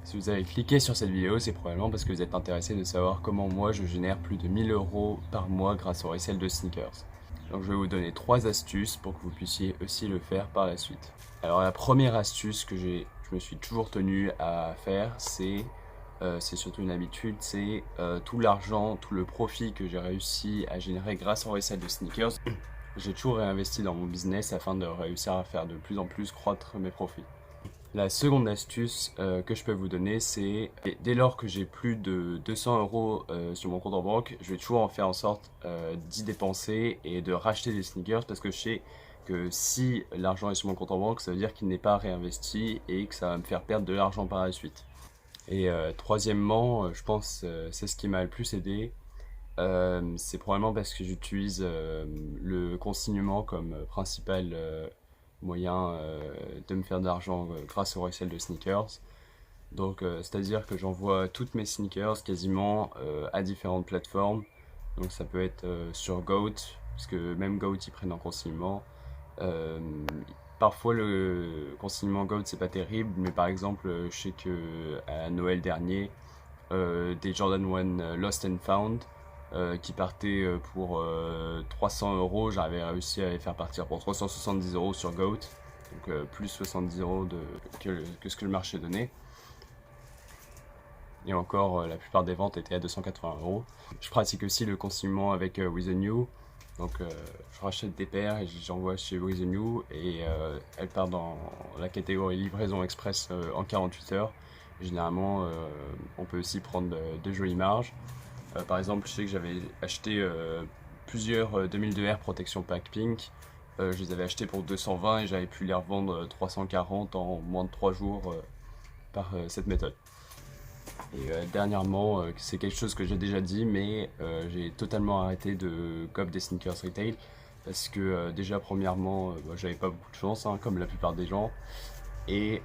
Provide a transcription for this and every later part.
Si vous avez cliqué sur cette vidéo, c'est probablement parce que vous êtes intéressé de savoir comment moi je génère plus de 1000 € par mois grâce au resell de sneakers. Donc je vais vous donner 3 astuces pour que vous puissiez aussi le faire par la suite. Alors la première astuce que je me suis toujours tenu à faire, c'est surtout une habitude, c'est tout l'argent, tout le profit que j'ai réussi à générer grâce au resell de sneakers. J'ai toujours réinvesti dans mon business afin de réussir à faire de plus en plus croître mes profits. La seconde astuce que je peux vous donner, c'est dès lors que j'ai plus de 200 € sur mon compte en banque, je vais toujours en faire en sorte d'y dépenser et de racheter des sneakers parce que je sais que si l'argent est sur mon compte en banque, ça veut dire qu'il n'est pas réinvesti et que ça va me faire perdre de l'argent par la suite. Et troisièmement, je pense c'est ce qui m'a le plus aidé. C'est probablement parce que j'utilise le consignement comme principal moyen de me faire de l'argent grâce au resell de sneakers. Donc, c'est-à-dire que j'envoie toutes mes sneakers quasiment à différentes plateformes. Donc, ça peut être sur Goat, parce que même Goat ils prennent en consignement. Euh, Parfois, le consignement Goat c'est pas terrible, mais par exemple, je sais que à Noël dernier, des Jordan 1 Lost and Found qui partaient pour 300 €. J'avais réussi à les faire partir pour 370 € sur Goat, donc plus 70 € que ce que le marché donnait. Et encore, la plupart des ventes étaient à 280 €. Je pratique aussi le consignement avec With a New. Donc, je rachète des paires et j'envoie chez With a New et elles partent dans la catégorie livraison express en 48 heures. Généralement, on peut aussi prendre de jolies marges. Par exemple, je sais que j'avais acheté plusieurs 2002R Protection Pack Pink. Je les avais achetés pour 220 et j'avais pu les revendre 340 en moins de 3 jours par cette méthode. Et dernièrement, c'est quelque chose que j'ai déjà dit, mais j'ai totalement arrêté de cop des sneakers retail parce que déjà premièrement, j'avais pas beaucoup de chance, hein, comme la plupart des gens, et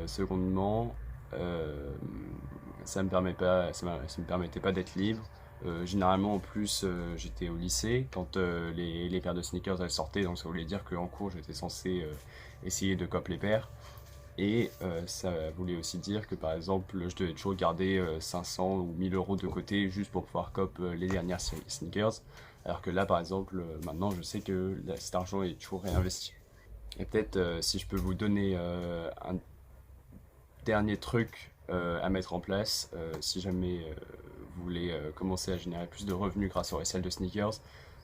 secondement, euh, ça me permettait pas d'être libre. Généralement en plus j'étais au lycée quand les paires de sneakers elles sortaient, donc ça voulait dire qu'en cours j'étais censé essayer de cop les paires. Et ça voulait aussi dire que par exemple je devais toujours garder 500 ou 1000 € de côté juste pour pouvoir cop les dernières sneakers. Alors que là par exemple maintenant je sais que cet argent est toujours réinvesti. Et peut-être si je peux vous donner un dernier truc à mettre en place, si jamais vous voulez commencer à générer plus de revenus grâce au resell de sneakers,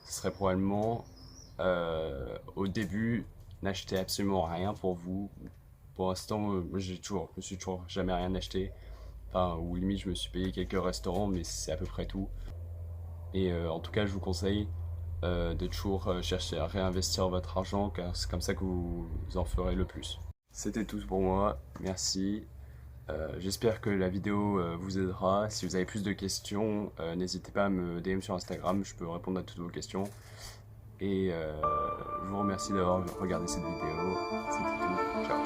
ce serait probablement au début n'achetez absolument rien pour vous. Pour l'instant, moi je me suis toujours jamais rien acheté. Enfin, ou limite je me suis payé quelques restaurants, mais c'est à peu près tout. Et en tout cas, je vous conseille de toujours chercher à réinvestir votre argent, car c'est comme ça que vous en ferez le plus. C'était tout pour moi, merci. J'espère que la vidéo vous aidera. Si vous avez plus de questions, n'hésitez pas à me DM sur Instagram, je peux répondre à toutes vos questions. Et je vous remercie d'avoir regardé cette vidéo. C'était tout, ciao.